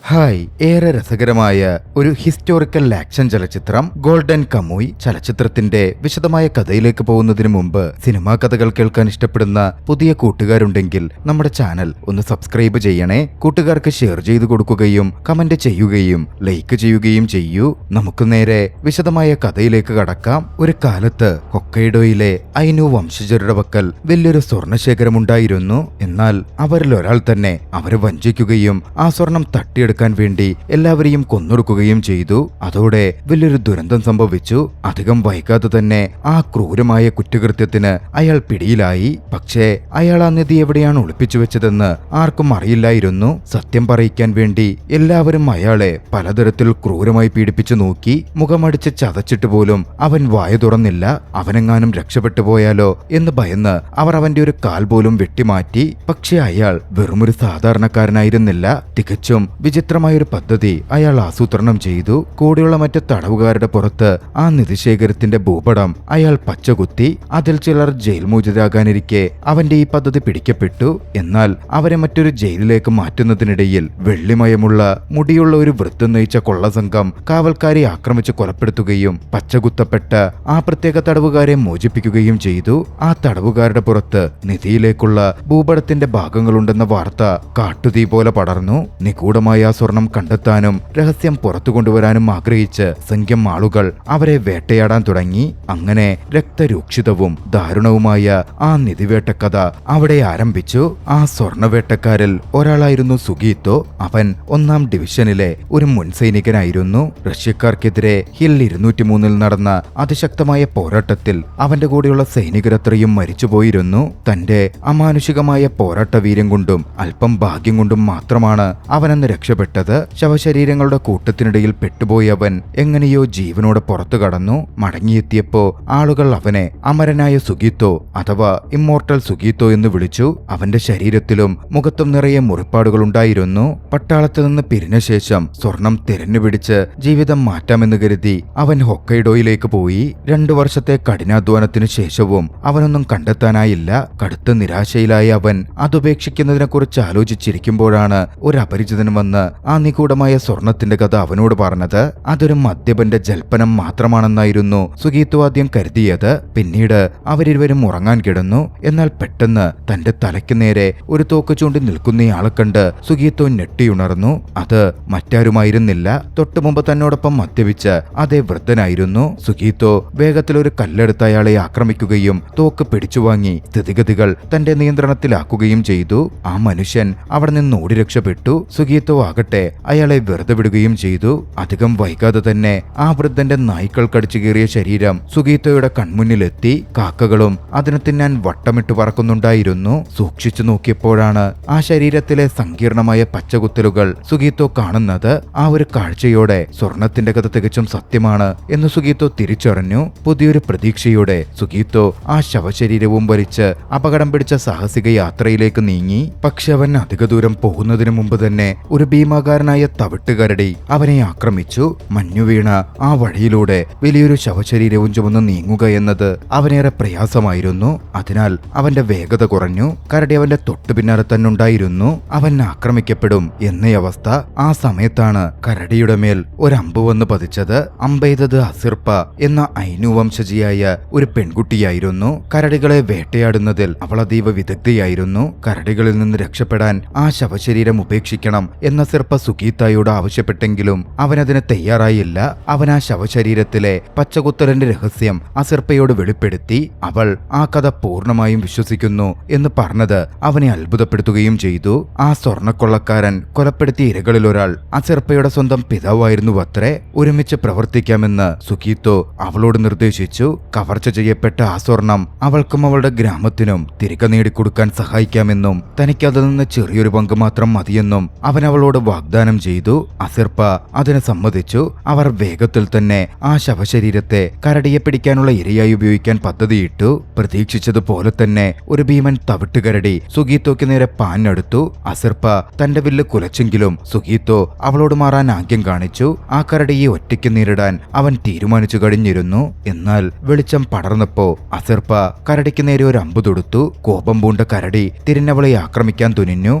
Hi, ഏറെ രസകരമായ ഒരു ഹിസ്റ്റോറിക്കൽ ആക്ഷൻ ചലച്ചിത്രം ഗോൾഡൻ കമുയ്. ചലച്ചിത്രത്തിന്റെ വിശദമായ കഥയിലേക്ക് പോകുന്നതിന് മുമ്പ് സിനിമാ കഥകൾ കേൾക്കാൻ ഇഷ്ടപ്പെടുന്ന പുതിയ കൂട്ടുകാരുണ്ടെങ്കിൽ നമ്മുടെ ചാനൽ ഒന്ന് സബ്സ്ക്രൈബ് ചെയ്യണേ. കൂട്ടുകാർക്ക് ഷെയർ ചെയ്തു കൊടുക്കുകയും കമന്റ് ചെയ്യുകയും ലൈക്ക് ചെയ്യുകയും ചെയ്യൂ. നമുക്ക് നേരെ വിശദമായ കഥയിലേക്ക് കടക്കാം. ഒരു കാലത്ത് ഹൊക്കൈഡോയിലെ ഐനു വംശജരുടെ പക്കൽ വലിയൊരു സ്വർണശേഖരമുണ്ടായിരുന്നു. എന്നാൽ അവരിൽ ഒരാൾ തന്നെ അവരെ വഞ്ചിക്കുകയും ആ സ്വർണം തട്ടിയെടുക്കാൻ വേണ്ടി എല്ലാവരെയും കൊന്നൊടുക്കുകയും ചെയ്തു. അതോടെ വലിയൊരു ദുരന്തം സംഭവിച്ചു. അധികം വൈകാതെ തന്നെ ആ ക്രൂരമായ കുറ്റകൃത്യത്തിന് അയാൾ പിടിയിലായി. പക്ഷേ അയാൾ ആ നിധി എവിടെയാണ് ഒളിപ്പിച്ചു വെച്ചതെന്ന് ആർക്കും അറിയില്ലായിരുന്നു. സത്യം പറയിക്കാൻ വേണ്ടി എല്ലാവരും അയാളെ പലതരത്തിൽ ക്രൂരമായി പീഡിപ്പിച്ചു നോക്കി. മുഖമടിച്ച് ചതച്ചിട്ട് പോലും അവൻ വായ തുറന്നില്ല. അവനെങ്ങാനും രക്ഷപ്പെട്ടു പോയാലോ എന്ന് ഭയന്ന് അവർ അവന്റെ ഒരു കാൽ പോലും വെട്ടിമാറ്റി. പക്ഷെ അയാൾ വെറുമൊരു സാധാരണക്കാരനായിരുന്നില്ല. തികച്ചും വിചിത്രമായൊരു പദ്ധതി അയാൾ ആസൂത്രണം ചെയ്തു. കൂടെയുള്ള മറ്റ് തടവുകാരുടെ പുറത്ത് ആ നിധിശേഖരത്തിന്റെ ഭൂപടം അയാൾ പച്ചകുത്തി. അതിൽ ചിലർ ജയിൽ മോചിതരാകാനിരിക്കെ അവന്റെ ഈ പദ്ധതി പിടിക്കപ്പെട്ടു. എന്നാൽ അവരെ മറ്റൊരു ജയിലിലേക്ക് മാറ്റുന്നതിനിടയിൽ വെള്ളിമയമുള്ള മുടിയുള്ള ഒരു വൃദ്ധം നയിച്ച കൊള്ളസംഘം കാവൽക്കാരെ ആക്രമിച്ച് കൊലപ്പെടുത്തുകയും പച്ചകുത്തപ്പെട്ട ആ പ്രത്യേക തടവുകാരെ മോചിപ്പിക്കുകയും ചെയ്തു. ആ തടവുകാരുടെ പുറത്ത് നിധിയിലേക്കുള്ള ഭൂപടത്തിന്റെ ഭാഗങ്ങളുണ്ടെന്ന വാർത്ത കാട്ടുതീ പോലെ പടർന്നു. നിഗൂഢമായ ആ സ്വർണം കണ്ടെത്താനും രഹസ്യം പുറത്തു കൊണ്ടുവരാനും ആഗ്രഹിച്ച് സംഖ്യം ആളുകൾ അവരെ വേട്ടയാടാൻ തുടങ്ങി. അങ്ങനെ രക്തരൂക്ഷിതവും ദാരുണവുമായ ആ നിധിവേട്ടക്കഥ അവിടെ ആരംഭിച്ചു. ആ സ്വർണവേട്ടക്കാരിൽ ഒരാളായിരുന്നു സുഗീത്തോ. അവൻ 1-ാം ഡിവിഷനിലെ ഒരു മുൻ സൈനികനായിരുന്നു. റഷ്യക്കാർക്കെതിരെ ഹിൽ 203 നടന്ന അതിശക്തമായ പോരാട്ടത്തിൽ അവന്റെ കൂടെയുള്ള സൈനികരത്രയും മരിച്ചുപോയിരുന്നു. തന്റെ അമാനുഷികമായ പോരാട്ട വീര്യം കൊണ്ടും അല്പം ഭാഗ്യം കൊണ്ടും മാത്രമാണ് അവനെന്ന് രക്ഷപ്പെട്ടത്. ശവശരീരങ്ങളുടെ കൂട്ടത്തിനിടയിൽ പെട്ടുപോയ അവൻ എങ്ങനെയോ ജീവനോടെ പുറത്തു കടന്നു. മടങ്ങിയെത്തിയപ്പോ ആളുകൾ അവനെ അമരനായ സുഗീത്തോ അഥവാ ഇമ്മോർട്ടൽ സുഗീത്തോ എന്ന് വിളിച്ചു. അവന്റെ ശരീരത്തിലും മുഖത്തും നിറയെ മുറിപ്പാടുകൾ ഉണ്ടായിരുന്നു. പട്ടാളത്തിൽ നിന്ന് പിരിഞ്ഞ ശേഷം സ്വർണം തിരഞ്ഞുപിടിച്ച് ജീവിതം മാറ്റാമെന്ന് കരുതി അവൻ ഹൊക്കൈഡോയിലേക്ക് പോയി. 2 വർഷത്തെ കഠിനാധ്വാനത്തിനു ശേഷവും അവനൊന്നും കണ്ടെത്താനായില്ല. കടുത്ത നിരാശയിലായ അവൻ അതുപേക്ഷിക്കുന്നതിനെ കുറിച്ച് ആലോചിച്ചിരിക്കുമ്പോഴാണ് ഒരു അപരിചിതൻ വന്ന് ആ നിഗൂഢമായ സ്വർണത്തിന്റെ കഥ അവനോട് പറഞ്ഞത്. അതൊരു മദ്യപന്റെ ജൽപ്പനം മാത്രമാണെന്നായിരുന്നു സുഗീത്തോ ആദ്യം കരുതിയത്. പിന്നീട് അവരിരുവരും ഉറങ്ങാൻ കിടന്നു. എന്നാൽ പെട്ടെന്ന് തന്റെ തലയ്ക്ക് നേരെ ഒരു തോക്ക് ചൂണ്ടി നിൽക്കുന്നയാളെ കണ്ട് സുഗീത്തോ ഞെട്ടിയുണർന്നു. അത് മറ്റാരുമായിരുന്നില്ല, തൊട്ടുമുമ്പ് തന്നോടൊപ്പം മദ്യപിച്ച അതേ വൃദ്ധനായിരുന്നു. സുഗീത്തോ വേഗത്തിൽ ഒരു കല്ലെടുത്ത് അയാളെ ആക്രമിക്കുകയും തോക്ക് പിടിച്ചുവാങ്ങി സ്ഥിതിഗതികൾ തന്റെ നിയന്ത്രണത്തിലാക്കുകയും ചെയ്തു. ആ മനുഷ്യൻ അവിടെ നിന്ന് ഓടി രക്ഷപ്പെട്ടു. സുഗീത്തോ ആകട്ടെ അയാളെ വെറുതെ വിടുകയും ചെയ്തു. അധികം വൈകാതെ തന്നെ ആ വൃദ്ധന്റെ നായ്ക്കൾ കടിച്ചു കീറിയ ശരീരം സുഗീത്തോയുടെ കൺമുന്നിലെത്തി. കാക്കകളും അതിനെ തിന്നാൻ വട്ടമിട്ട് പറക്കുന്നുണ്ടായിരുന്നു. സൂക്ഷിച്ചു നോക്കിയപ്പോഴാണ് ആ ശരീരത്തിലെ സങ്കീർണമായ പച്ചകുത്തലുകൾ സുഗീത്തോ കാണുന്നത്. ആ ഒരു കാഴ്ചയോടെ സ്വർണത്തിന്റെ കഥ തികച്ചും സത്യമാണ് എന്ന് സുഗീത്തോ തിരിച്ചറിഞ്ഞു. പുതിയൊരു പ്രതീക്ഷയോടെ സുഗീത്തോ ആ ശവശരീരവും വലിച്ച് അപകടം പിടിച്ച സാഹസിക യാത്രയിലേക്ക് നീങ്ങി. പക്ഷെ അവൻ അധിക ദൂരം പോകുന്നതിന് മുമ്പ് തന്നെ ഒരു ഭീമാകാരനായ തവിട്ടുകരടി അവനെ ആക്രമിച്ചു. മഞ്ഞുവീണ ആ വഴിയിലൂടെ വലിയൊരു ശവശരീരവും ചുമന്ന് നീങ്ങുക എന്നത് അവനേറെ പ്രയാസമായിരുന്നു. അതിനാൽ അവന്റെ വേഗത കുറഞ്ഞു. കരടി അവന്റെ തൊട്ടു പിന്നാലെ തന്നെ ഉണ്ടായിരുന്നു. അവൻ ആക്രമിക്കപ്പെടും എന്നയവസ്ഥ. ആ സമയത്താണ് കരടിയുടെ മേൽ ഒരമ്പ് വന്ന് പതിച്ചത്. അമ്പെയ്തത് അസിർപ്പ എന്ന ഐനു വംശജിയായ ഒരു പെൺകുട്ടിയായിരുന്നു. കരടികളെ വേട്ടയാടുന്നതിൽ അവൾ അതീവ വിദഗ്ധയായിരുന്നു. കരടികളിൽ നിന്ന് രക്ഷപ്പെടാൻ ആ ശവശരീരം ഉപേക്ഷിക്കണം എന്ന സിർപ്പ സുഗീത്തായോട് ആവശ്യപ്പെട്ടെങ്കിലും അവനതിന് തയ്യാറായില്ല. അവൻ ആ ശവശരീരത്തിലെ പച്ചകുത്തലിന്റെ രഹസ്യം അസിർപ്പയോട് വെളിപ്പെടുത്തി. അവൾ ആ കഥ പൂർണ്ണമായും വിശ്വസിക്കുന്നു എന്ന് പറഞ്ഞത് അവനെ അത്ഭുതപ്പെടുത്തുകയും ചെയ്തു. ആ സ്വർണക്കൊള്ളക്കാരൻ കൊലപ്പെടുത്തിയ ഇരകളിൽ ഒരാൾ അസിർപ്പയുടെ സ്വന്തം പിതാവായിരുന്നുവത്രേ. ഒരുമിച്ച് പ്രവർത്തിക്കാമെന്ന് സുഗീത്തോ അവളോട് നിർദ്ദേശിച്ചു. കവർച്ച ചെയ്യപ്പെട്ട ആ സ്വർണം അവൾക്കും അവളുടെ ഗ്രാമത്തിനും തിരികെ നേടിക്കൊടുക്കാൻ സഹായിക്കാമെന്നും തനിക്കതിൽ നിന്ന് ചെറിയൊരു പങ്ക് മാത്രം മതിയെന്നും അവൻ അവളോട് വാഗ്ദാനം ചെയ്തു. അസിർപ്പ അതിന് സമ്മതിച്ചു. അവർ വേഗത്തിൽ തന്നെ ആ ശവശരീരത്തെ കരടിയെ പിടിക്കാനുള്ള ഇരയായി ഉപയോഗിക്കാൻ പദ്ധതിയിട്ടു. പ്രതീക്ഷിച്ചതുപോലെ തന്നെ ഒരു ഭീമൻ തവിട്ടുകരടി സുഗീത്തോയ്ക്ക് നേരെ പാഞ്ഞെടുത്തു. അസിർപ്പ തന്റെ വില്ല് കുലച്ചെങ്കിലും സുഗീത്തോ അവളോട് മാറാൻ ആംഗ്യം കാണിച്ചു. ആ കരടിയെ ഒറ്റയ്ക്ക് നേരിടാൻ അവൻ തീരുമാനിച്ചു കഴിഞ്ഞിരുന്നു. എന്നാൽ വെളിച്ചം പടർന്നപ്പോ അസിർപ്പ കരടിക്ക് നേരെ ഒരു അമ്പ് തൊടുത്തു. കോപം പൂണ്ട കരടി തിരിഞ്ഞവളെ ആക്രമിക്കാൻ തുനിഞ്ഞു.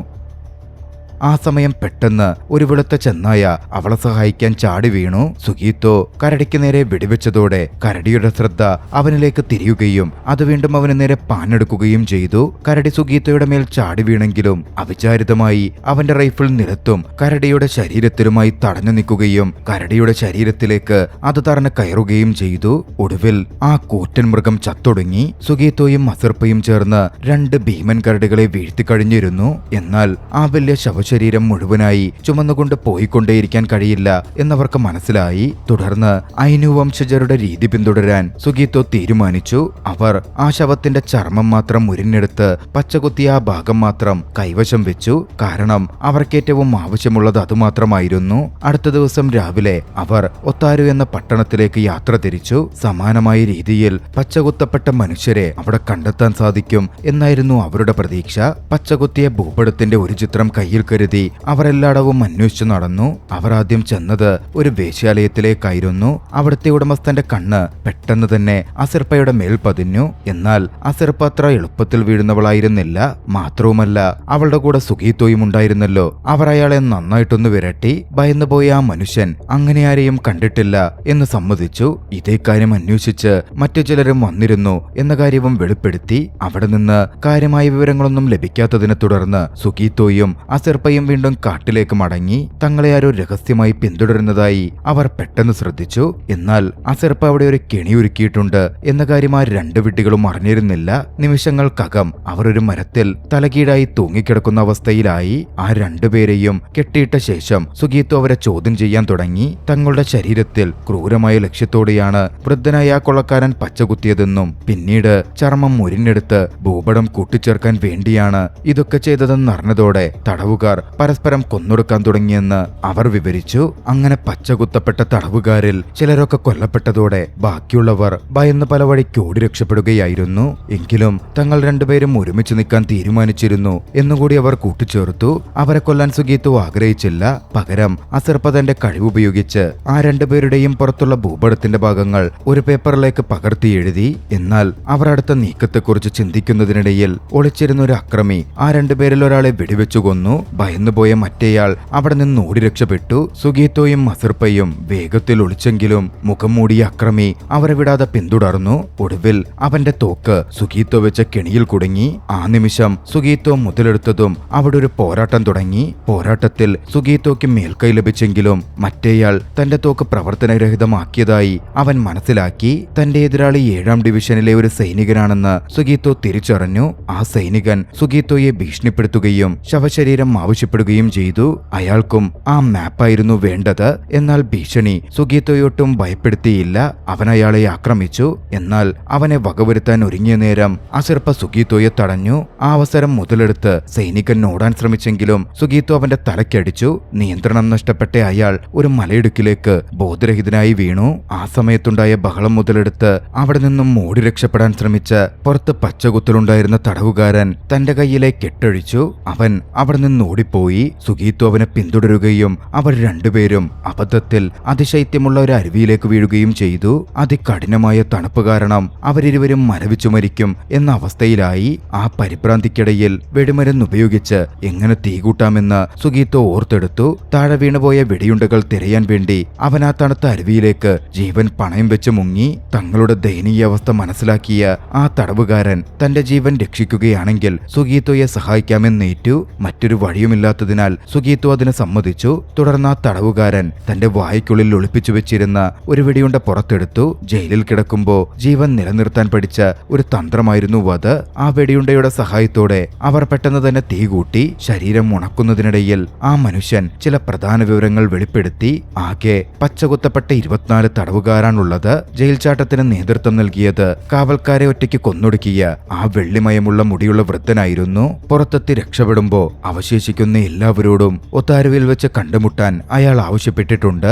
ആ സമയം പെട്ടെന്ന് ഒരു വെളുത്ത ചെന്നായ അവളെ സഹായിക്കാൻ ചാടി വീണു. സുഗീത്തോ കരടിക്ക് നേരെ വെടിവെച്ചതോടെ കരടിയുടെ ശ്രദ്ധ അവനിലേക്ക് തിരിയുകയും അത് വീണ്ടും അവന് നേരെ പാഞ്ഞെടുക്കുകയും ചെയ്തു. കരടി സുഗീത്തോയുടെ മേൽ ചാടി വീണെങ്കിലും അവിചാരിതമായി അവന്റെ റൈഫിൾ നിലത്തും കരടിയുടെ ശരീരത്തിലുമായി തടഞ്ഞു നിൽക്കുകയും കരടിയുടെ ശരീരത്തിലേക്ക് അത് തറഞ്ഞ് കയറുകയും ചെയ്തു. ഒടുവിൽ ആ കൂറ്റൻ മൃഗം ചത്തൊടുങ്ങി. സുഗീത്തോയും അസിർപ്പയും ചേർന്ന് 2 ഭീമൻ കരടികളെ വീഴ്ത്തിക്കഴിഞ്ഞിരുന്നു. എന്നാൽ ആ വലിയ ശവശരീരം മുഴുവനായി ചുമന്നുകൊണ്ട് പോയിക്കൊണ്ടേയിരിക്കാൻ കഴിയില്ല എന്നവർക്ക് മനസ്സിലായി. തുടർന്ന് ഐനു വംശജരുടെ രീതി പിന്തുടരാൻ സുഗീത്തോ തീരുമാനിച്ചു. അവർ ആ ശവത്തിന്റെ ചർമ്മം മാത്രം മുരിഞ്ഞെടുത്ത് പച്ചകുത്തിയ ആ ഭാഗം മാത്രം കൈവശം വെച്ചു. കാരണം അവർക്കേറ്റവും ആവശ്യമുള്ളത് അതുമാത്രമായിരുന്നു. അടുത്ത ദിവസം രാവിലെ അവർ ഒത്താരു എന്ന പട്ടണത്തിലേക്ക് യാത്ര തിരിച്ചു. സമാനമായ രീതിയിൽ പച്ചകുത്തപ്പെട്ട മനുഷ്യരെ അവിടെ കണ്ടെത്താൻ സാധിക്കും എന്നായിരുന്നു അവരുടെ പ്രതീക്ഷ. പച്ചകുത്തിയ ഭൂപടത്തിന്റെ ഒരു ചിത്രം കയ്യിൽ കരുതി അവർ എല്ലായിടവും അന്വേഷിച്ചു നടന്നു. അവർ ആദ്യം ചെന്നത് ഒരു വേശ്യാലയത്തിലേക്കായിരുന്നു. അവിടുത്തെ ഉടമസ്ഥന്റെ കണ്ണ് പെട്ടെന്ന് തന്നെ അസിർപ്പയുടെ മേൽ പതിഞ്ഞു. എന്നാൽ അസിർപ്പ അത്ര എളുപ്പത്തിൽ വീഴുന്നവളായിരുന്നില്ല. മാത്രവുമല്ല അവളുടെ കൂടെ സുഗീത്തോയും ഉണ്ടായിരുന്നല്ലോ. അവർ അയാളെ നന്നായിട്ടൊന്ന് വിരട്ടി. ഭയന്നുപോയ ആ മനുഷ്യൻ അങ്ങനെ ആരെയും കണ്ടിട്ടില്ല എന്ന് സമ്മതിച്ചു. ഇതേ കാര്യം അന്വേഷിച്ച് മറ്റു ചിലരും വന്നിരുന്നു എന്ന കാര്യവും വെളിപ്പെടുത്തി. അവിടെ നിന്ന് കാര്യമായ വിവരങ്ങളൊന്നും ലഭിക്കാത്തതിനെ തുടർന്ന് സുഗീത്തോയും അസിർപ്പയും വീണ്ടും കാട്ടിലേക്ക് മടങ്ങി. തങ്ങളെ ആരോ രഹസ്യമായി പിന്തുടരുന്നതായി അവർ പെട്ടെന്ന് ശ്രദ്ധിച്ചു. എന്നാൽ അസിർപ്പ അവിടെ ഒരു കെണിയൊരുക്കിയിട്ടുണ്ട് എന്ന കാര്യം ആ 2 വിഡ്ഢികളും അറിഞ്ഞിരുന്നില്ല. നിമിഷങ്ങൾക്കകം അവർ ഒരു മരത്തിൽ തലകീഴായി തൂങ്ങിക്കിടക്കുന്ന അവസ്ഥയിലായി. ആ 2 പേരെയും കെട്ടിയിട്ട ശേഷം സുഗീത്തോ അവരെ ചോദ്യം ചെയ്യാൻ തുടങ്ങി. തങ്ങളുടെ ശരീരത്തിൽ ക്രൂരമായ ലക്ഷ്യത്തോടെയാണ് വൃദ്ധനായ ആ കൊള്ളക്കാരൻ പച്ചകുത്തിയതെന്നും പിന്നീട് ചർമ്മം മുരിഞ്ഞെടുത്ത് ഭൂപടം കൂട്ടിച്ചേർക്കാൻ വേണ്ടിയാണ് ഇതൊക്കെ ചെയ്തതെന്നറിഞ്ഞതോടെ തടവുകാർ പരസ്പരം കൊന്നൊടുക്കാൻ തുടങ്ങിയെന്ന് അവർ വിവരിച്ചു. അങ്ങനെ പച്ചകുത്തപ്പെട്ട തടവുകാരിൽ ചിലരൊക്കെ കൊല്ലപ്പെട്ടതോടെ ബാക്കിയുള്ളവർ ഭയന്ന് പല വഴിക്ക് ഓടി രക്ഷപ്പെടുകയായിരുന്നു. എങ്കിലും തങ്ങൾ 2 പേരും ഒരുമിച്ച് നിൽക്കാൻ തീരുമാനിച്ചിരുന്നു എന്നുകൂടി അവർ കൂട്ടിച്ചേർത്തു. അവരെ കൊല്ലാൻ സുഗീത്തോ ആഗ്രഹിച്ചില്ല. പകരം അസിർപ്പ തന്റെ കഴിവുപയോഗിച്ച് ആ 2 പേരുടെയും പുറത്തുള്ള ഭൂപടത്തിന്റെ ഭാഗങ്ങൾ ഒരു പേപ്പറിലേക്ക് പകർത്തി എഴുതി. എന്നാൽ അവർ അടുത്ത നീക്കത്തെക്കുറിച്ച് ചിന്തിക്കുന്നതിനിടയിൽ ഒളിച്ചിരുന്ന ഒരു അക്രമി ആ 2 പേരിൽ ഒരാളെ വെടിവെച്ചു കൊന്നു. ഭയന്നുപോയ മറ്റേയാൾ അവിടെ നിന്ന് ഓടി രക്ഷപ്പെട്ടു. സുഗീത്തോയും അസിർപ്പയും വേഗത്തിൽ ഒളിച്ചെങ്കിലും മുഖം മൂടിയ അക്രമി അവരെ വിടാതെ പിന്തുടർന്നു. ഒടുവിൽ അവന്റെ തോക്ക് സുഗീത്തോ വെച്ച കെണിയിൽ കുടുങ്ങി. ആ നിമിഷം സുഗീത്തോ മുതലെടുത്തതും അവിടെ ഒരു പോരാട്ടം തുടങ്ങി. പോരാട്ടത്തിൽ സുഗീത്തോയ്ക്ക് മേൽക്കൈ ലഭിച്ചെങ്കിലും മറ്റേയാൾ തന്റെ തോക്ക് പ്രവർത്തനരഹിതമാക്കിയതായി അവൻ മനസ്സിലാക്കി. തന്റെ എതിരാളി 7ാം ഡിവിഷനിലെ ഒരു സൈനികനാണെന്ന് സുഗീത്തോ തിരിച്ചറിഞ്ഞു. ആ സൈനികൻ സുഗീത്തോയെ ഭീഷണിപ്പെടുത്തുകയും ശവശരീരം ആവശ്യപ്പെടുകയും ചെയ്തു. അയാൾക്കും ആ മാപ്പായിരുന്നു വേണ്ടത്. എന്നാൽ ഭീഷണി സുഗീത്തോയൊട്ടും ഭയപ്പെടുത്തിയില്ല. അവൻ അയാളെ ആക്രമിച്ചു. എന്നാൽ അവനെ വകവരുത്താൻ ഒരുങ്ങിയ നേരം അസിർപ്പ സുഗീത്തോയെ തടഞ്ഞു. ആ അവസരം മുതലെടുത്ത് സൈനികൻ ഓടാൻ ശ്രമിച്ചെങ്കിലും സുഗീത്തോ അവന്റെ തലക്കടിച്ചു. നിയന്ത്രണം നഷ്ടപ്പെട്ട അയാൾ ഒരു മലയിടുക്കിലേക്ക് ബോധരഹിതനായി വീണു. ആ സമയത്തുണ്ടായ ബഹളം മുതലെടുത്ത് അവിടെ നിന്നും ഓടി രക്ഷപ്പെടാൻ ശ്രമിച്ച് പുറത്ത് പച്ചകുത്തലുണ്ടായിരുന്ന തടവുകാരൻ തന്റെ കയ്യിലെ കെട്ടഴിച്ചു. അവൻ അവിടെ നിന്ന് ഓടിപ്പോയി. സുഗീത്തോ അവനെ പിന്തുടരുകയും അവർ 2 പേരും അബദ്ധത്തിൽ അതിശൈത്യമുള്ള ഒരു അരുവിയിലേക്ക് വീഴുകയും ചെയ്തു. അതികഠിനമായ തണുപ്പ് കാരണം അവരിരുവരും മരവിച്ചു മരിക്കും എന്ന അവസ്ഥയിലായി. ആ പരിഭ്രാന്തിക്കിടയിൽ വെടിമരുന്ന് ഉപയോഗിച്ച് എങ്ങനെ തീകൂട്ടാമെന്ന് സുഗീത്തോ ഓർത്തെടുത്തു. താഴെ വീണുപോയ വെടിയുണ്ടകൾ തിരയാൻ വേണ്ടി അവൻ ആ തണുത്ത അരുവിയിലേക്ക് ജീവൻ പണയം വെച്ച് മുങ്ങി. തങ്ങളുടെ ദയനീയാവസ്ഥ മനസ്സിലാക്കിയ ആ തടവുകാരൻ തന്റെ ജീവൻ രക്ഷിക്കുകയാണെങ്കിൽ സുഗീത്തോയെ സഹായിക്കാമെന്നേറ്റു. മറ്റൊരു വഴിയുമില്ലാത്തതിനാൽ സുഗീത്തോ അതിന് സമ്മതിച്ചു. തുടർന്ന് ആ തടവുകാരൻ തന്റെ വായ്ക്കുള്ളിൽ ഒളിപ്പിച്ചു വെച്ചിരുന്ന ഒരു വെടിയുണ്ട പുറത്തെടുത്തു. ജയിലിൽ കിടക്കുമ്പോ ജീവൻ നിലനിർത്താൻ പഠിച്ച ഒരു തന്ത്രമായിരുന്നു അത്. ആ വെടിയുണ്ടയുടെ സഹായത്തോടെ അവർ പെട്ടെന്ന് തന്നെ തീ കൂട്ടി. ശരീരം ഉണക്കുന്നതിനിടയിൽ ആ മനുഷ്യൻ ചില പ്രധാന വിവരങ്ങൾ വെളിപ്പെടുത്തി. ആകെ പച്ചകുത്തപ്പെട്ട 24 തടവുകാരാണുള്ളത്. ജയിൽ ചാട്ടത്തിന് നേതൃത്വം നൽകിയത് കാവൽക്കാരെ ഒറ്റയ്ക്ക് കൊന്നൊടുക്കിയ ആ വെള്ളിമയമുള്ള മുടിയുള്ള വൃദ്ധനായിരുന്നു. പുറത്തെത്തി രക്ഷപ്പെടുമ്പോ അവശേഷിക്കുന്ന എല്ലാവരോടും ഒത്താരുവിൽ വെച്ച് കണ്ടുമുട്ടാൻ അയാൾ ആവശ്യപ്പെട്ടിട്ടുണ്ട്.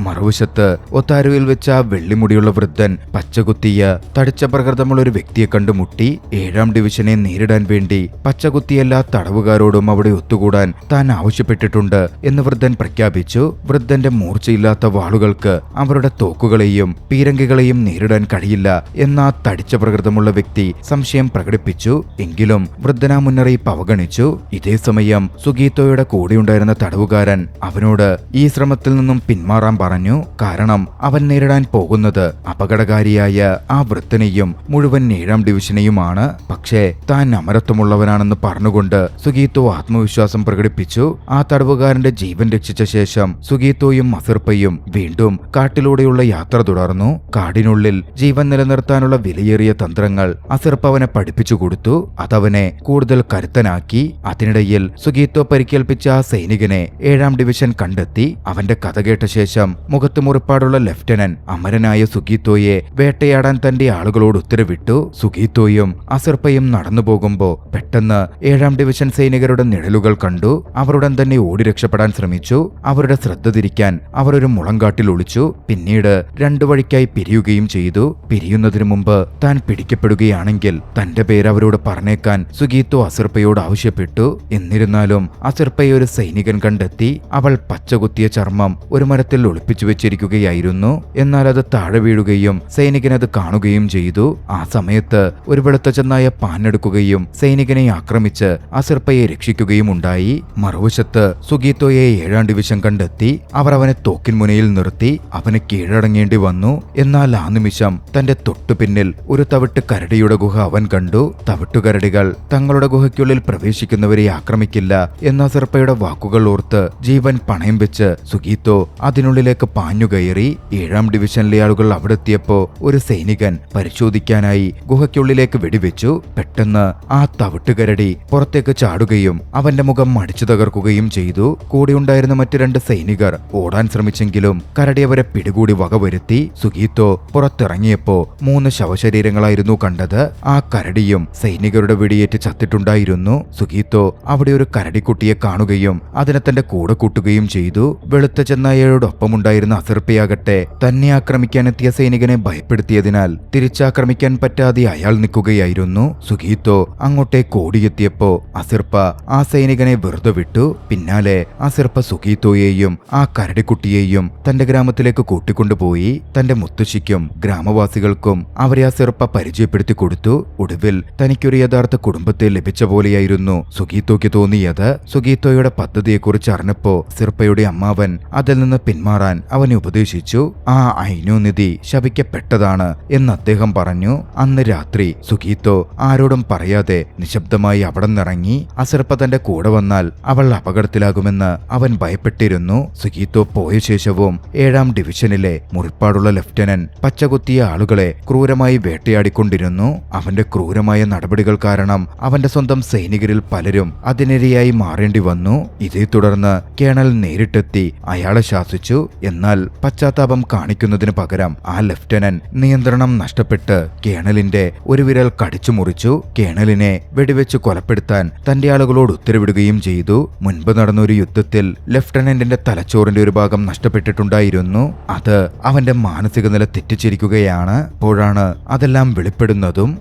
മറുവശത്ത് ഒത്താരുവിൽ വെച്ച ആ വെള്ളിമുടിയുള്ള വൃദ്ധൻ പച്ചകുത്തിയ തടിച്ച പ്രകൃതമുള്ള ഒരു വ്യക്തിയെ കണ്ടുമുട്ടി 7-ാം ഡിവിഷനെ നേരിടാൻ വേണ്ടി പച്ചകുത്തിയ എല്ലാ തടവുകാരോടും അവിടെ ഒത്തുകൂടാൻ താൻ ആവശ്യപ്പെട്ടിട്ടുണ്ട് എന്ന് വൃദ്ധൻ പ്രഖ്യാപിച്ചു. വൃദ്ധന്റെ മൂർച്ചയില്ലാത്ത വാളുകൾക്ക് അവരുടെ തോക്കുകളെയും പീരങ്കികളെയും നേരിടാൻ കഴിയില്ല എന്ന ആ തടിച്ച പ്രകൃതമുള്ള വ്യക്തി സംശയം പ്രകടിപ്പിച്ചു. എങ്കിലും വൃദ്ധൻ ആ മുന്നറിയിപ്പ് അവഗണിച്ചു. ഇതേ സമയം സുഗീത്തോയുടെ കൂടെയുണ്ടായിരുന്ന തടവുകാരൻ അവനോട് ഈ ശ്രമത്തിൽ നിന്നും പിന്മാറാൻ പറഞ്ഞു. കാരണം അവൻ നേരിടാൻ പോകുന്നത് അപകടകാരിയായ ആ വൃദ്ധനെയും മുഴുവൻ 7-ാം ഡിവിഷനെയുമാണ്. പക്ഷേ താൻ അമരത്വമുള്ളവനാണെന്ന് പറഞ്ഞുകൊണ്ട് സുഗീത്തോ ആത്മവിശ്വാസം പ്രകടിപ്പിച്ചു. ആ തടവുകാരന്റെ ജീവൻ രക്ഷിച്ച ശേഷം സുഗീത്തോയും അസിർപ്പയും വീണ്ടും കാട്ടിലൂടെയുള്ള യാത്ര തുടർന്നു. കാടിനുള്ളിൽ ജീവൻ നിലനിർത്താനുള്ള വിലയേറിയ തന്ത്രങ്ങൾ അസിർപ്പ അവനെ പഠിപ്പിച്ചു കൊടുത്തു. അതവനെ കൂടുതൽ കരുത്തനാക്കി. അതിനിടയിൽ സുഗീത്തോ പരിക്കേൽപ്പിച്ച ആ സൈനികനെ 7-ാം ഡിവിഷൻ കണ്ടെത്തി. അവന്റെ കഥ കേട്ട ശേഷം മുഖത്ത് മുറിപ്പാടുള്ള ലെഫ്റ്റനന്റ് അമരനായ സുഗീത്തോയെ വേട്ടയാടാൻ തന്റെ ആളുകളോട് ഉത്തരവിട്ടു. സുഗീത്തോയും അസിർപ്പയും നടന്നു പോകുമ്പോ പെട്ടെന്ന് 7-ാം ഡിവിഷൻ സൈനികരുടെ നിഴലുകൾ കണ്ടു. അവരുടൻ തന്നെ ഓടി രക്ഷപ്പെടാൻ ശ്രമിച്ചു. അവരുടെ ശ്രദ്ധ തിരിക്കാൻ അവർ ഒരു മുളങ്കാട്ടിൽ ഒളിച്ചു. പിന്നീട് 2 വഴിക്കായി പിരിയുകയും ചെയ്തു. പിരിയുന്നതിനു മുമ്പ് താൻ പിടിക്കപ്പെടുകയാണെങ്കിൽ തന്റെ പേര് അവരോട് പറഞ്ഞേക്കാൻ സുഗീത്തോ അസിർപ്പയോട് ആവശ്യപ്പെട്ടു. എന്നിരുന്നാലും അസിർപ്പയെ ഒരു സൈനികൻ കണ്ടെത്തി. അവൾ പച്ചകുത്തിയ ചർമ്മം ഒരു മരത്തിൽ ഒളിപ്പിച്ചു വെച്ചിരിക്കുകയായിരുന്നു. എന്നാൽ അത് താഴെ വീഴുകയും സൈനികൻ അത് കാണുകയും ചെയ്തു. ആ സമയത്ത് ഒരു വെളുത്ത ചെന്നായ പാഞ്ഞെടുക്കുകയും സൈനികനെ ആക്രമിച്ച് അസിർപ്പയെ രക്ഷിക്കുകയും ഉണ്ടായി. മറുവശത്ത് സുഗീത്തോയെ 7-ാം ഡിവിഷൻ കണ്ടെത്തി. അവർ അവനെ തോക്കിൻ മുനയിൽ നിർത്തി. അവന് കീഴടങ്ങേണ്ടി വന്നു. എന്നാൽ ആ നിമിഷം തന്റെ തൊട്ടുപിന്നിൽ ഒരു തവിട്ട് കരടിയുടെ ഗുഹ അവൻ കണ്ടു. തവിട്ടുകരടികൾ തങ്ങളുടെ ഗുഹയ്ക്കുള്ളിൽ പ്രവേശിക്കുന്നവരെ ആക്രമിക്കില്ല എന്ന അസിർപ്പയുടെ വാക്കുകൾ ഓർത്ത് ജീവൻ പണയം വെച്ച് സുഗീത്തോ അതിനുള്ളിലേക്ക് പാഞ്ഞുകയറി. 7-ാം ഡിവിഷനിലെ ആളുകൾ അവിടെ എത്തിയപ്പോ ഒരു സൈനികൻ പരിശോധിക്കാനായി ഗുഹയ്ക്കുള്ളിലേക്ക് വെടിവെച്ചു. പെട്ടെന്ന് ആ തവിട്ടുകരടി പുറത്തേക്ക് ചാടുകയും അവന്റെ മുഖം മടിച്ചു തകർക്കുകയും ചെയ്തു. കൂടെയുണ്ടായിരുന്ന മറ്റു 2 സൈനികർ ഓടാൻ ശ്രമിച്ചെങ്കിലും കരടി അവരെ പിടികൂടി വകവരുത്തി. സുഗീത്തോ പുറത്തിറങ്ങിയപ്പോ 3 ശവശരീരങ്ങളായിരുന്നു കണ്ടത്. ആ കരടിയും സൈനികരുടെ വെടിയേറ്റ് ചത്തിട്ടുണ്ടായിരുന്നു. സുഗീത്തോ അവിടെ ഒരു കരടിക്കുട്ടിയെ കാണുകയും അതിനെ തന്റെ കൂടെ കൂട്ടുകയും ചെയ്തു. വെളുത്ത ചെന്നായയോടൊപ്പമുണ്ടായിരുന്ന അസിർപ്പയാകട്ടെ തന്നെ ആക്രമിക്കാനെത്തിയ സൈനികനെ ഭയപ്പെടുത്തിയതിനാൽ തിരിച്ചാക്രമിക്കാൻ പറ്റാതെ അയാൾ നിൽക്കുകയായിരുന്നു. സുഗീത്തോ അങ്ങോട്ടേക്ക് ഓടിയെത്തിയപ്പോ അസിർപ്പ ആ സൈനികനെ വെറുതെ വിട്ടു. പിന്നാലെ അസിർപ്പ സുഗീത്തോയെയും ആ കരടിക്കുട്ടിയെയും തന്റെ ഗ്രാമത്തിലേക്ക് കൂട്ടിക്കൊണ്ടുപോയി. തന്റെ മുത്തശ്ശിക്കും ഗ്രാമവാസികൾക്കും അവരെ അസിർപ്പ പരിചയപ്പെടുത്തി കൊടുത്തു. ഒടുവിൽ തനിക്കൊരു യഥാർത്ഥ കുടുംബത്തെ ലഭിച്ച പോലെയായിരുന്നു സുഗീത്തോയ്ക്ക് തോന്നിയത്. സുഗീത്തോയുടെ പദ്ധതിയെക്കുറിച്ച് അറിഞ്ഞപ്പോ സിർപ്പയുടെ അമ്മാവൻ അതിൽ നിന്ന് പിന്മാറാൻ അവനെ ഉപദേശിച്ചു. ആ ഐനോനിധി ശപിക്കപ്പെട്ടതാണ് എന്ന് അദ്ദേഹം പറഞ്ഞു. അന്ന് രാത്രി സുഗീത്തോ ആരോടും പറയാതെ നിശബ്ദമായി അവിടെ നിറങ്ങി. അസിർപ്പ തന്റെ കൂടെ വന്നാൽ അവൾ അപകടത്തിലാകുമെന്ന് അവൻ ഭയപ്പെട്ടിരുന്നു. സുഗീത്തോ പോയ ശേഷവും 7-ാം ഡിവിഷനിലെ മുറിപ്പാടുള്ള ലെഫ്റ്റനന്റ് പച്ചകുത്തിയ ആളുകളെ ക്രൂരമായി വേട്ടയാടിക്കൊണ്ടിരുന്നു. അവന്റെ ക്രൂരമായ നടപടികൾ കാരണം അവന്റെ സ്വന്തം സൈനികരിൽ പലരും അതിനിരയായി മാറേണ്ടി വന്നു. ഇതേ തുടർന്ന് കേണൽ നേരിട്ടെത്തി അയാളെ ശാസിച്ചു. എന്നാൽ പശ്ചാത്താപം കാണിക്കുന്നതിന് പകരം ആ ലെഫ്റ്റനന്റ് നിയന്ത്രണം നഷ്ടപ്പെട്ട് കേണലിന്റെ ഒരു വിരൽ കടിച്ചു മുറിച്ചു. കേണലിനെ വെടിവെച്ച് കൊലപ്പെടുത്താൻ തന്റെ ആളുകളോട് ഉത്തരവിടുകയും ചെയ്തു. മുൻപ് നടന്ന ഒരു യുദ്ധത്തിൽ ലെഫ്റ്റനന്റിന്റെ തലച്ചോറിന്റെ ഒരു ഭാഗം നഷ്ടപ്പെട്ടിട്ടുണ്ടായിരുന്നു. അത് അവന്റെ മാനസിക നില തെറ്റിച്ചിരിക്കുകയാണ്. അപ്പോഴാണ് അതെല്ലാം വെളിപ്പെടുന്നതും.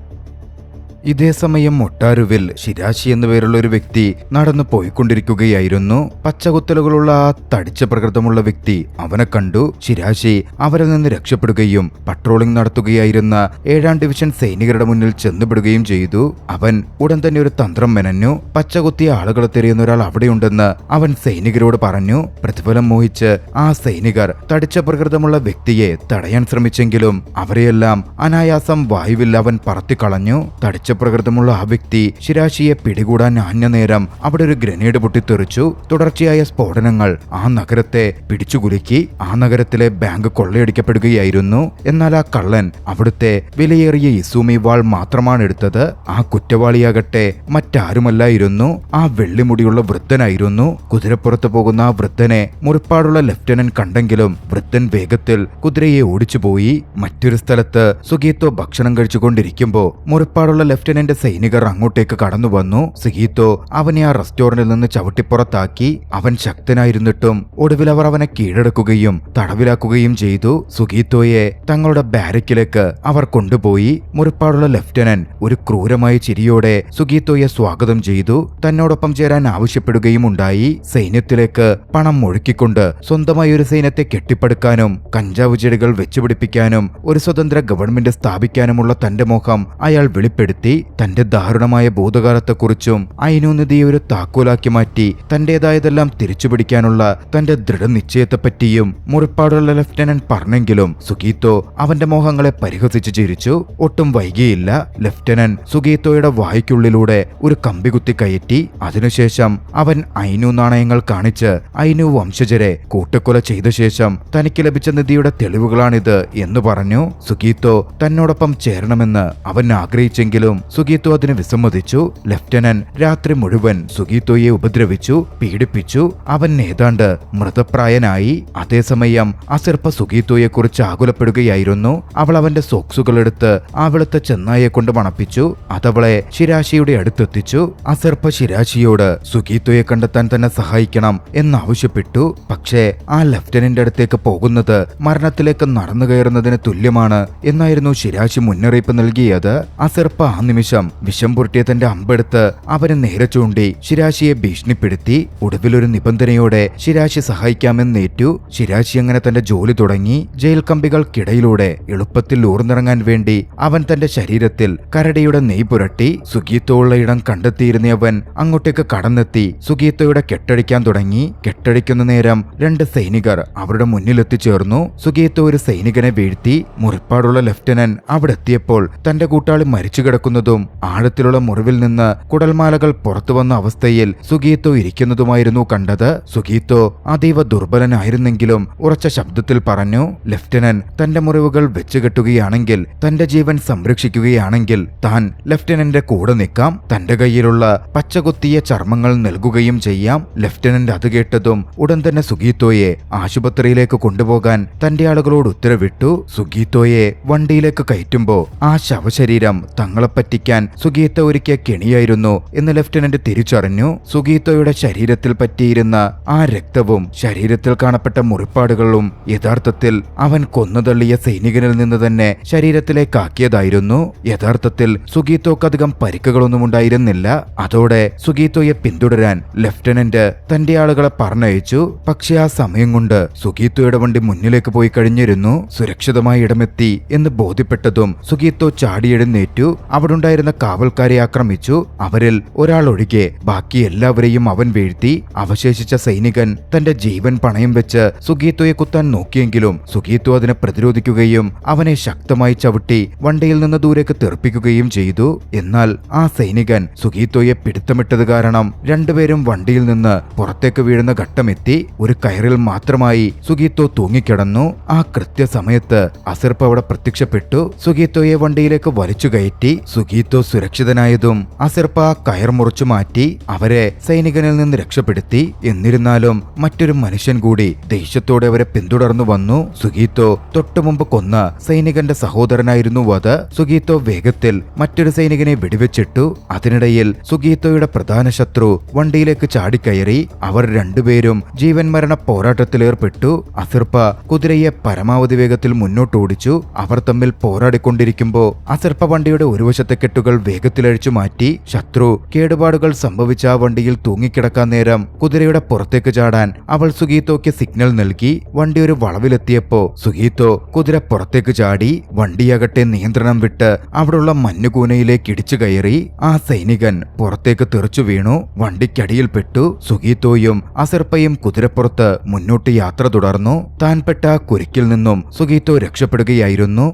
ഇതേസമയം ഒട്ടാരുവിൽ ഷിരാശി എന്നുപേരുള്ള ഒരു വ്യക്തി നടന്നു പോയിക്കൊണ്ടിരിക്കുകയായിരുന്നു. പച്ചകുത്തലുകളുള്ള ആ തടിച്ച പ്രകൃതമുള്ള വ്യക്തി അവനെ കണ്ടു. ഷിരാശി അവരിൽ നിന്ന് രക്ഷപ്പെടുകയും പട്രോളിംഗ് നടത്തുകയായിരുന്ന 7-ാം ഡിവിഷൻ സൈനികരുടെ മുന്നിൽ ചെന്നുപെടുകയും ചെയ്തു. അവൻ ഉടൻ തന്നെ ഒരു തന്ത്രം മെനഞ്ഞു. പച്ചകുത്തിയ ആളുകളെ തിരയുന്ന ഒരാൾ അവിടെയുണ്ടെന്ന് അവൻ സൈനികരോട് പറഞ്ഞു. പ്രതിഫലം മോഹിച്ച് ആ സൈനികർ തടിച്ച പ്രകൃതമുള്ള വ്യക്തിയെ തടയാൻ ശ്രമിച്ചെങ്കിലും അവരെയെല്ലാം അനായാസം വായുവിൽ അവൻ പറത്തിക്കളഞ്ഞു. തടിച്ച പ്രകൃതമുള്ള ആ വ്യക്തി ഷിരാശിയെ പിടികൂടാൻ ആഞ്ഞ നേരം അവിടെ ഒരു ഗ്രനേഡ് പൊട്ടിത്തെറിച്ചു. തുടർച്ചയായ സ്ഫോടനങ്ങൾ ആ നഗരത്തെ പിടിച്ചുകുലുക്കി. ആ നഗരത്തിലെ ബാങ്ക് കൊള്ളയടിക്കപ്പെടുകയായിരുന്നു. എന്നാൽ ആ കള്ളൻ അവിടുത്തെ വിലയേറിയ ഇസൂമി വാൾ മാത്രമാണ് എടുത്തത്. ആ കുറ്റവാളിയാകട്ടെ മറ്റാരുമല്ലായിരുന്നു, ആ വെള്ളിമുടിയുള്ള വൃദ്ധനായിരുന്നു. കുതിരപ്പുറത്ത് പോകുന്ന ആ വൃദ്ധനെ മുറിപ്പാടുള്ള ലെഫ്റ്റനന്റ് കണ്ടെങ്കിലും വൃദ്ധൻ വേഗത്തിൽ കുതിരയെ ഓടിച്ചുപോയി. മറ്റൊരു സ്ഥലത്ത് സുഗീത്തോ ഭക്ഷണം കഴിച്ചുകൊണ്ടിരിക്കുമ്പോ മുറിപ്പാടുള്ള ലഫ്റ്റനന്റ് സൈനികർ അങ്ങോട്ടേക്ക് കടന്നു വന്നു. സുഗീത്തോ അവനെ ആ റെസ്റ്റോറന്റിൽ നിന്ന് ചവിട്ടിപ്പുറത്താക്കി. അവൻ ശക്തനായിരുന്നിട്ടും ഒടുവിൽ അവർ അവനെ കീഴടക്കുകയും തടവിലാക്കുകയും ചെയ്തു. സുഗീത്തോയെ തങ്ങളുടെ ബാരക്കിലേക്ക് അവർ കൊണ്ടുപോയി. മുറിപ്പാടുള്ള ലഫ്റ്റനന്റ് ഒരു ക്രൂരമായ ചിരിയോടെ സുഗീത്തോയെ സ്വാഗതം ചെയ്തു. തന്നോടൊപ്പം ചേരാൻ ആവശ്യപ്പെടുകയും ഉണ്ടായി. സൈന്യത്തിലേക്ക് പണം മുഴുക്കിക്കൊണ്ട് സ്വന്തമായി ഒരു സൈന്യത്തെ കെട്ടിപ്പടുക്കാനും കഞ്ചാവ് ചെടികൾ വെച്ചുപിടിപ്പിക്കാനും ഒരു സ്വതന്ത്ര ഗവൺമെന്റ് സ്ഥാപിക്കാനുമുള്ള തന്റെ മോഹം അയാൾ വെളിപ്പെടുത്തി. തന്റെ ദാരുണമായ ഭൂതകാലത്തെക്കുറിച്ചും ഐനോനിധിയെ ഒരു താക്കോലാക്കി മാറ്റി തന്റേതായതെല്ലാം തിരിച്ചുപിടിക്കാനുള്ള തന്റെ ദൃഢനിശ്ചയത്തെപ്പറ്റിയും മുറിപ്പാടുള്ള ലഫ്റ്റനന്റ് പറഞ്ഞെങ്കിലും സുഗീത്തോ അവന്റെ മോഹങ്ങളെ പരിഹസിച്ചു ചിരിച്ചു. ഒട്ടും വൈകിയില്ല. ലഫ്റ്റനന്റ് സുഗീത്തോയുടെ വായ്ക്കുള്ളിലൂടെ ഒരു കമ്പി കുത്തി കയറ്റി. അതിനുശേഷം അവൻ ഐനു നാണയങ്ങൾ കാണിച്ച് ഐനു വംശജരെ കൂട്ടക്കൊല ചെയ്ത ശേഷം തനിക്ക് ലഭിച്ച നിധിയുടെ തെളിവുകളാണിത് എന്ന് പറഞ്ഞു. സുഗീത്തോ തന്നോടൊപ്പം ചേരണമെന്ന് അവൻ ആഗ്രഹിച്ചെങ്കിലും സുഗീത്തോ അതിന് വിസമ്മതിച്ചു. ലഫ്റ്റനന്റ് രാത്രി മുഴുവൻ സുഗീത്തോയെ ഉപദ്രവിച്ചു, പീഡിപ്പിച്ചു. അവൻ ഏതാണ്ട് മൃതപ്രായനായി. അതേസമയം അസിർപ്പ സുഗീത്തോയെ കുറിച്ച് ആകുലപ്പെടുകയായിരുന്നു. അവൾ അവന്റെ സോക്സുകൾ എടുത്ത് ആ വെളുത്ത ചെന്നായെ കൊണ്ട് മണപ്പിച്ചു. അതവളെ ശിരാശിയുടെ അടുത്തെത്തിച്ചു. അസിർപ്പ ശിരാശിയോട് സുഗീത്തോയെ കണ്ടെത്താൻ തന്നെ സഹായിക്കണം എന്നാവശ്യപ്പെട്ടു. പക്ഷേ ആ ലഫ്റ്റനന്റ് അടുത്തേക്ക് പോകുന്നത് മരണത്തിലേക്ക് നടന്നു കയറുന്നതിന് തുല്യമാണ് എന്നായിരുന്നു ശിരാശി മുന്നറിയിപ്പ് നൽകിയത്. അസിർപ്പ ആ നിമിഷം വിഷം പുരട്ടിയ തന്റെ അമ്പെടുത്ത് അവന് നേരെ ചൂണ്ടി ശിരാശിയെ ഭീഷണിപ്പെടുത്തി. ഒടുവിലൊരു നിബന്ധനയോടെ ശിരാശി സഹായിക്കാമെന്നേറ്റു. ശിരാശി അങ്ങനെ തന്റെ ജോലി തുടങ്ങി. ജയിൽ കമ്പികൾക്കിടയിലൂടെ എളുപ്പത്തിൽ ഊർന്നിറങ്ങാൻ വേണ്ടി അവൻ തന്റെ ശരീരത്തിൽ കരടിയുടെ നെയ് പുരട്ടി. സുഗീത്തോ ഉള്ള ഇടം കണ്ടെത്തിയിരുന്നവൻ അങ്ങോട്ടേക്ക് കടന്നെത്തി സുഗീത്തോയുടെ കെട്ടടിക്കാൻ തുടങ്ങി. കെട്ടടിക്കുന്ന നേരം 2 സൈനികർ അവരുടെ മുന്നിലെത്തിച്ചേർന്നു. സുഗീത്തോ ഒരു സൈനികനെ വീഴ്ത്തി. മുറിപ്പാടുള്ള ലഫ്റ്റനന്റ് അവിടെ എത്തിയപ്പോൾ തന്റെ കൂട്ടാളി മരിച്ചു കിടക്കുന്നതും ആഴത്തിലുള്ള മുറിവിൽ നിന്ന് കുടൽമാലകൾ പുറത്തു വന്ന അവസ്ഥയിൽ സുഗീത്തോ ഇരിക്കുന്നതുമായിരുന്നു കണ്ടത്. സുഗീത്തോ അതീവ ദുർബലനായിരുന്നെങ്കിലും ഉറച്ച ശബ്ദത്തിൽ പറഞ്ഞു, ലഫ്റ്റനന്റ് തന്റെ മുറിവുകൾ വെച്ചുകെട്ടുകയാണെങ്കിൽ, തന്റെ ജീവൻ സംരക്ഷിക്കുകയാണെങ്കിൽ താൻ ലഫ്റ്റനന്റിന്റെ കൂടെ നിൽക്കാം. തന്റെ കയ്യിലുള്ള പച്ചകുത്തിയ ചർമ്മങ്ങൾ നൽകുകയും ചെയ്യാം. ലഫ്റ്റനന്റ് അത് കേട്ടതും ഉടൻ തന്നെ സുഗീത്തോയെ ആശുപത്രിയിലേക്ക് കൊണ്ടുപോകാൻ തന്റെ ആളുകളോട് ഉത്തരവിട്ടു. സുഗീത്തോയെ വണ്ടിയിലേക്ക് കയറ്റുമ്പോ ആ ശവശരീരം തങ്ങളെ പറ്റിക്കാൻ സുഗീത്തോ ഒരുക്കിയ കെണിയായിരുന്നു എന്ന് ലഫ്റ്റനന്റ് തിരിച്ചറിഞ്ഞു. സുഗീത്തോയുടെ ശരീരത്തിൽ പറ്റിയിരുന്ന ആ രക്തവും ശരീരത്തിൽ കാണപ്പെട്ട മുറിപ്പാടുകളും യഥാർത്ഥത്തിൽ അവൻ കൊന്നുതള്ളിയ സൈനികനിൽ നിന്ന് തന്നെ ശരീരത്തിലേക്കാക്കിയതായിരുന്നു. യഥാർത്ഥത്തിൽ സുഗീത്തോക്ക് അധികം പരിക്കുകളൊന്നും ഉണ്ടായിരുന്നില്ല. അതോടെ സുഗീത്തോയെ പിന്തുടരാൻ ലഫ്റ്റനന്റ് തന്റെ ആളുകളെ പറഞ്ഞയച്ചു. പക്ഷെ ആ സമയം കൊണ്ട് സുഗീത്തോയുടെ വണ്ടി മുന്നിലേക്ക് പോയി കഴിഞ്ഞിരുന്നു. സുരക്ഷിതമായ ഇടമെത്തി എന്ന് ബോധ്യപ്പെട്ടതും സുഗീത്തോ ചാടിയെഴുന്നേറ്റു. അവിടുണ്ടായിരുന്ന കാവൽക്കാരെ ആക്രമിച്ചു. അവരിൽ ഒരാൾ ഒഴികെ ബാക്കി എല്ലാവരെയും അവൻ വീഴ്ത്തി. അവശേഷിച്ച സൈനികൻ തന്റെ ജീവൻ പണയം വെച്ച് സുഗീത്തോയെ കുത്താൻ നോക്കിയെങ്കിലും സുഗീത്തോ അതിനെ പ്രതിരോധിക്കുകയും അവനെ ശക്തമായി ചവിട്ടി വണ്ടിയിൽ നിന്ന് ദൂരേക്ക് തെറിപ്പിക്കുകയും ചെയ്തു. എന്നാൽ ആ സൈനികൻ സുഗീത്തോയെ പിടുത്തമിട്ടത് കാരണം രണ്ടുപേരും വണ്ടിയിൽ നിന്ന് പുറത്തേക്ക് വീഴുന്ന ഘട്ടമെത്തി. ഒരു കയറിൽ മാത്രമായി സുഗീത്തോ തൂങ്ങിക്കിടന്നു. ആ കൃത്യസമയത്ത് അസിർപ്പ അവിടെ പ്രത്യക്ഷപ്പെട്ടു. സുഗീത്തോയെ വണ്ടിയിലേക്ക് വലിച്ചു കയറ്റി. സുഗീത്തോ സുരക്ഷിതനായതും അസിർപ്പ ആ കയർ മുറിച്ചു മാറ്റി അവരെ സൈനികനിൽ നിന്ന് രക്ഷപ്പെടുത്തി. എന്നിരുന്നാലും മറ്റൊരു മനുഷ്യൻ കൂടി ദേഷ്യത്തോടെ അവരെ പിന്തുടർന്നു വന്നു. സുഗീത്തോ തൊട്ടുമുമ്പ് കൊന്ന സൈനികന്റെ സഹോദരനായിരുന്നു അത്. സുഗീത്തോ വേഗത്തിൽ മറ്റൊരു സൈനികനെ വെടിവെച്ചിട്ടു. അതിനിടയിൽ സുഗീത്തോയുടെ പ്രധാന ശത്രു വണ്ടിയിലേക്ക് ചാടിക്കയറി. അവർ രണ്ടുപേരും ജീവൻ മരണ പോരാട്ടത്തിലേർപ്പെട്ടു. അസിർപ്പ കുതിരയെ പരമാവധി വേഗത്തിൽ മുന്നോട്ടോടിച്ചു. അവർ തമ്മിൽ പോരാടിക്കൊണ്ടിരിക്കുമ്പോൾ അസിർപ്പ വണ്ടിയുടെ ഒരു വശത്തെ കെട്ടുകൾ വേഗത്തിലഴിച്ചു മാറ്റി. ശത്രു കേടുപാടുകൾ സംഭവിച്ച ആ വണ്ടിയിൽ തൂങ്ങിക്കിടക്കാൻ നേരം കുതിരയുടെ പുറത്തേക്ക് ചാടാൻ അവൾ സുഗീത്തോയ്ക്ക് സിഗ്നൽ നൽകി. വണ്ടി ഒരു വളവിലെത്തിയപ്പോ സുഗീത്തോ കുതിര പുറത്തേക്ക് ചാടി. വണ്ടിയാകട്ടെ നിയന്ത്രണം വിട്ട് അവിടുള്ള മഞ്ഞുകൂനയിലേക്ക് ഇടിച്ചു കയറി. ആ സൈനികൻ പുറത്തേക്ക് തെറിച്ചു വീണു. വണ്ടിക്കടിയിൽപ്പെട്ടു. സുഗീത്തോയും അസിർപ്പയും കുതിരപ്പുറത്ത് മുന്നോട്ട് യാത്ര തുടർന്നു. താൻ പെട്ട ആ കുരുക്കിൽ നിന്നും സുഗീത്തോ രക്ഷപ്പെടുകയായിരുന്നു.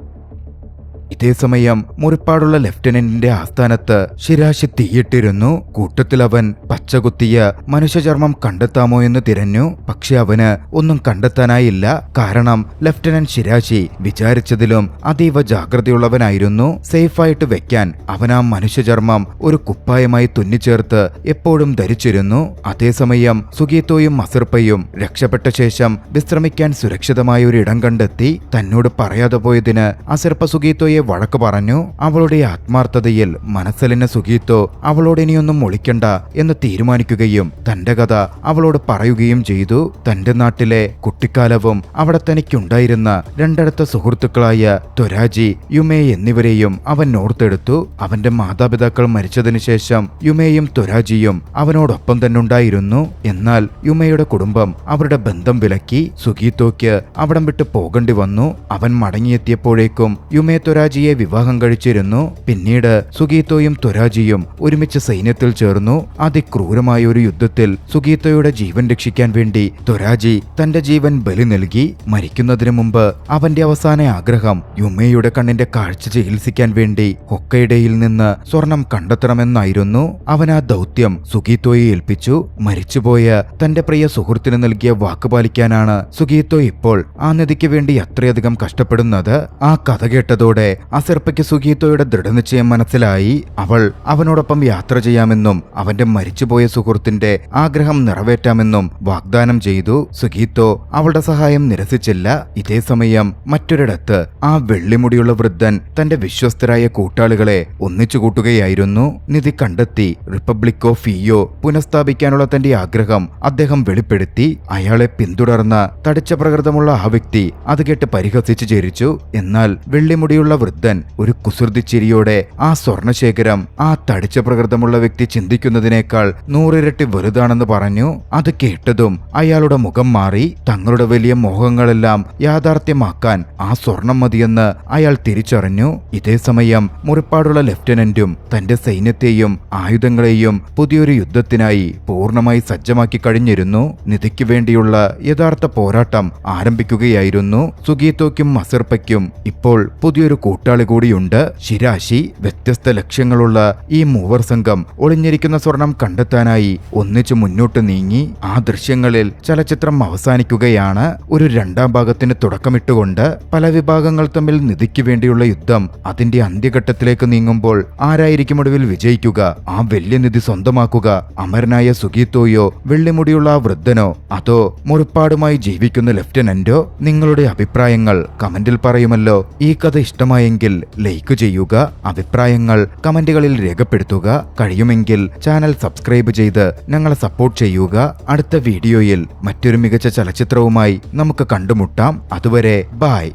ഇതേസമയം മുറിപ്പാടുള്ള ലഫ്റ്റനന്റിന്റെ ആസ്ഥാനത്ത് ശിരാശി തീയിട്ടിരുന്നു. കൂട്ടത്തിൽ അവൻ പച്ചകുത്തിയ മനുഷ്യചർമ്മം കണ്ടെത്താമോ എന്ന് തിരഞ്ഞു. പക്ഷെ അവന് ഒന്നും കണ്ടെത്താനായില്ല. കാരണം ലഫ്റ്റനന്റ് ശിരാശി വിചാരിച്ചതിലും അതീവ ജാഗ്രതയുള്ളവനായിരുന്നു. സേഫായിട്ട് വെക്കാൻ അവൻ ആ മനുഷ്യചർമ്മം ഒരു കുപ്പായമായി തുന്നിച്ചേർത്ത് എപ്പോഴും ധരിച്ചിരുന്നു. അതേസമയം സുഗീത്തോയും അസിർപ്പയും രക്ഷപ്പെട്ട ശേഷം വിശ്രമിക്കാൻ സുരക്ഷിതമായ ഒരു ഇടം കണ്ടെത്തി. തന്നോട് പറയാതെ പോയതിന് അസിർപ്പ സുഗീത്തോയെ സുഗീത്തോയെ വഴക്ക് പറഞ്ഞു. അവളുടെ ആത്മാർത്ഥതയിൽ മനസ്സലിഞ്ഞ സുഗീത്തോ അവളോട് ഇനിയൊന്നും ഒളിക്കണ്ട എന്ന് തീരുമാനിക്കുകയും തന്റെ കഥ അവളോട് പറയുകയും ചെയ്തു. തന്റെ നാട്ടിലെ കുട്ടിക്കാലവും അവിടെ തനിക്കുണ്ടായിരുന്ന രണ്ടടുത്ത സുഹൃത്തുക്കളായ തൊരാജി, യുമേ എന്നിവരെയും അവൻ ഓർത്തെടുത്തു. അവന്റെ മാതാപിതാക്കൾ മരിച്ചതിനു ശേഷം യുമേയും തൊരാജിയും അവനോടൊപ്പം തന്നെ ഉണ്ടായിരുന്നു. എന്നാൽ യുമയുടെ കുടുംബം അവരുടെ ബന്ധം വിലക്കി. സുഗീത്തോയ്ക്ക് അവിടം വിട്ട് പോകേണ്ടി വന്നു. അവൻ മടങ്ങിയെത്തിയപ്പോഴേക്കും യുമേ തൊരാജിയെ വിവാഹം കഴിച്ചിരുന്നു. പിന്നീട് സുഗീത്തോയും തൊരാജിയും ഒരുമിച്ച് സൈന്യത്തിൽ ചേർന്നു. അതിക്രൂരമായ ഒരു യുദ്ധത്തിൽ സുഗീത്തോയുടെ ജീവൻ രക്ഷിക്കാൻ വേണ്ടി തൊരാജി തന്റെ ജീവൻ ബലി നൽകി. മരിക്കുന്നതിന് മുമ്പ് അവന്റെ അവസാന ആഗ്രഹം യുമേയുടെ കണ്ണിന്റെ കാഴ്ച ചികിത്സിക്കാൻ വേണ്ടി ഹൊക്കൈഡോയിൽ നിന്ന് സ്വർണം കണ്ടെത്തണമെന്നായിരുന്നു. അവൻ ആ ദൗത്യം സുഗീത്തോയെ ഏൽപ്പിച്ചു. മരിച്ചുപോയ തന്റെ പ്രിയ സുഹൃത്തിന് നൽകിയ വാക്ക് പാലിക്കാനാണ് സുഗീത്തോ ഇപ്പോൾ ആ നദിക്ക് വേണ്ടി അത്രയധികം കഷ്ടപ്പെടുന്നത്. ആ കഥ കേട്ടതോടെ അസിർപ്പയ്ക്ക് സുഗീത്തോയുടെ ദൃഢനിശ്ചയം മനസ്സിലായി. അവൾ അവനോടൊപ്പം യാത്ര ചെയ്യാമെന്നും അവന്റെ മരിച്ചുപോയ സുഹൃത്തിന്റെ ആഗ്രഹം നിറവേറ്റാമെന്നും വാഗ്ദാനം ചെയ്തു. സുഗീത്തോ അവളുടെ സഹായം നിരസിച്ചില്ല. ഇതേ സമയം മറ്റൊരിടത്ത് ആ വെള്ളിമുടിയുള്ള വൃദ്ധൻ തന്റെ വിശ്വസ്തരായ കൂട്ടാളികളെ ഒന്നിച്ചു കൂട്ടുകയായിരുന്നു. നിധി കണ്ടെത്തി റിപ്പബ്ലിക് ഓഫ് ഇയോ പുനഃസ്ഥാപിക്കാനുള്ള തന്റെ ആഗ്രഹം അദ്ദേഹം വെളിപ്പെടുത്തി. അയാളെ പിന്തുടർന്ന തടിച്ച പ്രകൃതമുള്ള ആ വ്യക്തി അത് കേട്ട് പരിഹസിച്ചു ചിരിച്ചു. എന്നാൽ വെള്ളിമുടിയുള്ള വൃദ്ധൻ ഒരു കുസൃതി ചിരിയോടെ ആ സ്വർണശേഖരം ആ തടിച്ച പ്രകൃതമുള്ള വ്യക്തി ചിന്തിക്കുന്നതിനേക്കാൾ 100 ഇരട്ടി വലുതാണെന്ന് പറഞ്ഞു. അത് കേട്ടതും അയാളുടെ മുഖം മാറി. തങ്ങളുടെ വലിയ മോഹങ്ങളെല്ലാം യാഥാർത്ഥ്യമാക്കാൻ ആ സ്വർണം മതിയെന്ന് അയാൾ തിരിച്ചറിഞ്ഞു. ഇതേ സമയം മുറിപ്പാടുള്ള ലെഫ്റ്റനന്റും തന്റെ സൈന്യത്തെയും ആയുധങ്ങളെയും പുതിയൊരു യുദ്ധത്തിനായി പൂർണ്ണമായി സജ്ജമാക്കി കഴിഞ്ഞിരുന്നു. നിധിക്ക് വേണ്ടിയുള്ള യഥാർത്ഥ പോരാട്ടം ആരംഭിക്കുകയായിരുന്നു. സുഗീത്തോയ്ക്കും അസിർപ്പയ്ക്കും ഇപ്പോൾ പുതിയൊരു കൂട്ടാളി കൂടിയുണ്ട്, ശിരാശി. വ്യത്യസ്ത ലക്ഷ്യങ്ങളുള്ള ഈ മൂവർ സംഘം ഒളിഞ്ഞിരിക്കുന്ന സ്വർണം കണ്ടെത്താനായി ഒന്നിച്ചു മുന്നോട്ട് നീങ്ങി. ആ ദൃശ്യങ്ങളിൽ ചലച്ചിത്രം അവസാനിക്കുകയാണ്. ഒരു രണ്ടാം ഭാഗത്തിന് തുടക്കമിട്ടുകൊണ്ട് പല വിഭാഗങ്ങൾ തമ്മിൽ നിധിക്ക് വേണ്ടിയുള്ള യുദ്ധം അതിന്റെ അന്ത്യഘട്ടത്തിലേക്ക് നീങ്ങുമ്പോൾ ആരായിരിക്കും ഒടുവിൽ വിജയിക്കുക? ആ വലിയ നിധി സ്വന്തമാക്കുക അമരനായ സുഗീത്തോയോ, വെള്ളിമുടിയുള്ള ആ വൃദ്ധനോ, അതോ മുറിപ്പാടുമായി ജീവിക്കുന്ന ലെഫ്റ്റനന്റോ? നിങ്ങളുടെ അഭിപ്രായങ്ങൾ കമന്റിൽ പറയുമല്ലോ. ഈ കഥ ഇഷ്ടമായെങ്കിൽ ലൈക്ക് ചെയ്യുക, അഭിപ്രായങ്ങൾ കമന്റുകളിൽ രേഖപ്പെടുത്തുക. കഴിയുമെങ്കിൽ ചാനൽ സബ്സ്ക്രൈബ് ചെയ്ത് ഞങ്ങളെ സപ്പോർട്ട് ചെയ്യുക. അടുത്ത വീഡിയോയിൽ മറ്റൊരു മികച്ച ചലച്ചിത്രവുമായി നമുക്ക് കണ്ടുമുട്ടാം. അതുവരെ ബൈ.